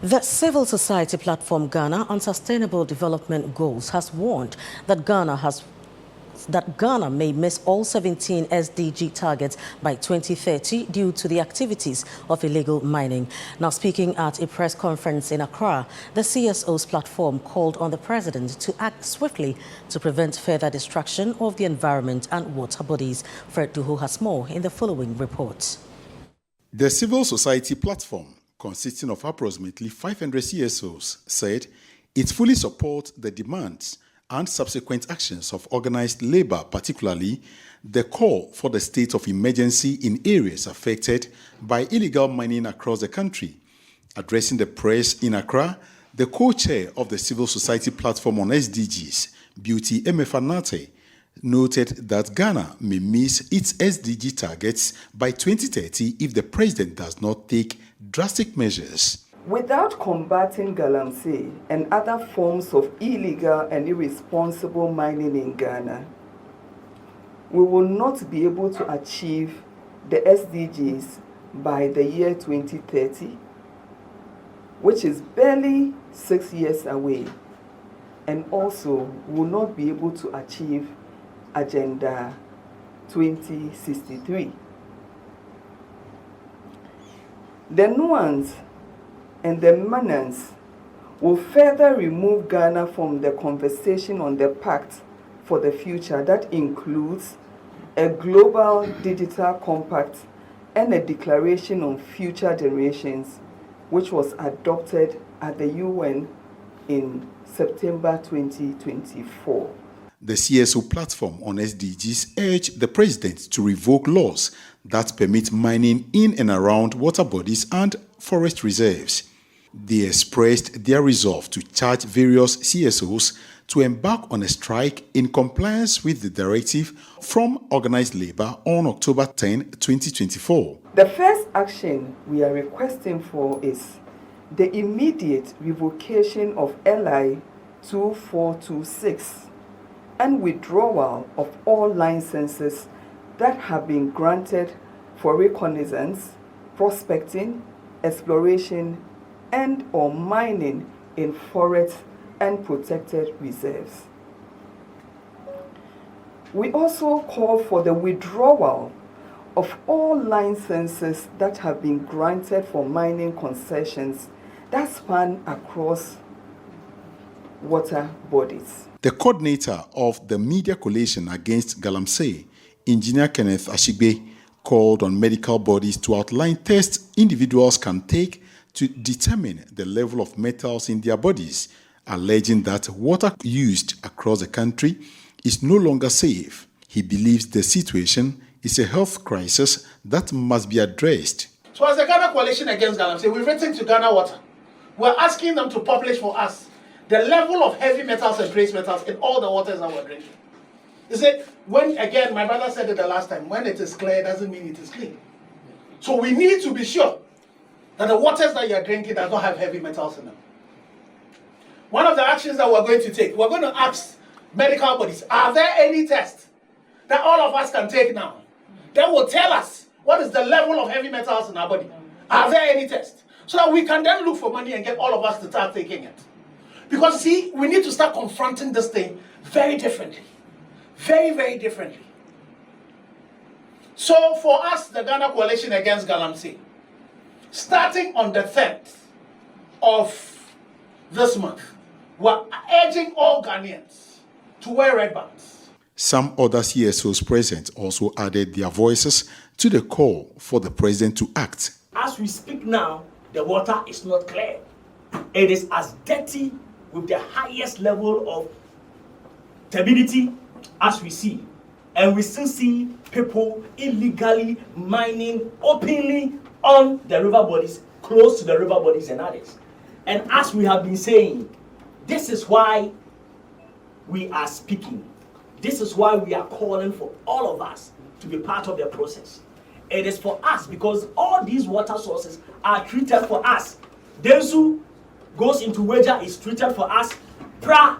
The civil society platform Ghana on Sustainable Development Goals has warned that Ghana may miss all 17 SDG targets by 2030 due to the activities of illegal mining. Now, speaking at a press conference in Accra, the CSO's platform called on the president to act swiftly to prevent further destruction of the environment and water bodies. Fred Duho has more in the following report. The civil society platform, consisting of approximately 500 CSOs, said it fully supports the demands and subsequent actions of organized labor, particularly the call for the state of emergency in areas affected by illegal mining across the country. Addressing the press in Accra, the co-chair of the civil society platform on SDGs, Beauty Emefanate, noted that Ghana may miss its SDG targets by 2030 if the president does not take drastic measures. Without combating Galamsey and other forms of illegal and irresponsible mining in Ghana, we will not be able to achieve the SDGs by the year 2030, which is barely 6 years away, and also will not be able to achieve Agenda 2063. The nuance and the menace will further remove Ghana from the conversation on the pact for the future that includes a global digital compact and a declaration on future generations, which was adopted at the UN in September 2024. The CSO platform on SDGs urged the president to revoke laws that permit mining in and around water bodies and forest reserves. They expressed their resolve to charge various CSOs to embark on a strike in compliance with the directive from organized labor on October 10, 2024. The first action we are requesting for is the immediate revocation of LI 2426 and withdrawal of all licenses that have been granted for reconnaissance, prospecting, exploration, and or mining in forests and protected reserves. We also call for the withdrawal of all licenses that have been granted for mining concessions that span across water bodies. The coordinator of the Media Coalition Against Galamsey, Engineer Kenneth Ashigbe, called on medical bodies to outline tests individuals can take to determine the level of metals in their bodies, alleging that water used across the country is no longer safe. He believes the situation is a health crisis that must be addressed. So as the Ghana Coalition Against Galamsey, we've written to Ghana Water. We're asking them to publish for us the level of heavy metals and trace metals in all the waters that we're drinking. You see, when, again, my brother said it the last time, when it is clear doesn't mean it is clean. So we need to be sure that the waters that you're drinking does not have heavy metals in them. One of the actions that we're going to take, we're going to ask medical bodies, are there any tests that all of us can take now that will tell us what is the level of heavy metals in our body? Are there any tests? So that we can then look for money and get all of us to start taking it. Because, see, we need to start confronting this thing very differently. Very, very differently. So for us, the Ghana Coalition Against Galamsey, starting on the 10th of this month, we're urging all Ghanaians to wear red bands. Some other CSOs present also added their voices to the call for the president to act. As we speak now, the water is not clear. It is as dirty with the highest level of turbidity as we see. And we still see people illegally mining openly on the river bodies, close to the river bodies and others. And as we have been saying, this is why we are speaking. This is why we are calling for all of us to be part of the process. It is for us because all these water sources are treated for us. Densu goes into Weja, is treated for us. Pra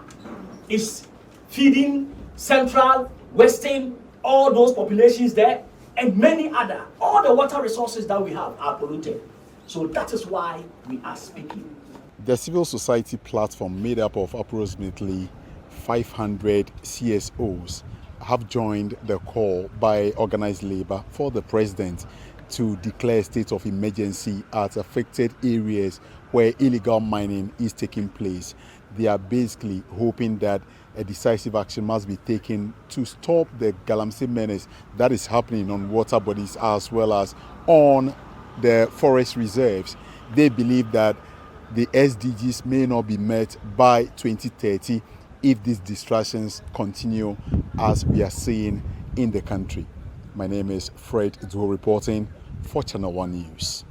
is feeding Central, Western, all those populations there, and many other. All the water resources that we have are polluted. So that is why we are speaking. The civil society platform, made up of approximately 500 CSOs, have joined the call by organized labor for the president to declare a state of emergency at affected areas where illegal mining is taking place. They are basically hoping that a decisive action must be taken to stop the Galamsey menace that is happening on water bodies as well as on the forest reserves. They believe that the SDGs may not be met by 2030 if these distractions continue as we are seeing in the country. My name is Fred Duo reporting for Channel One News.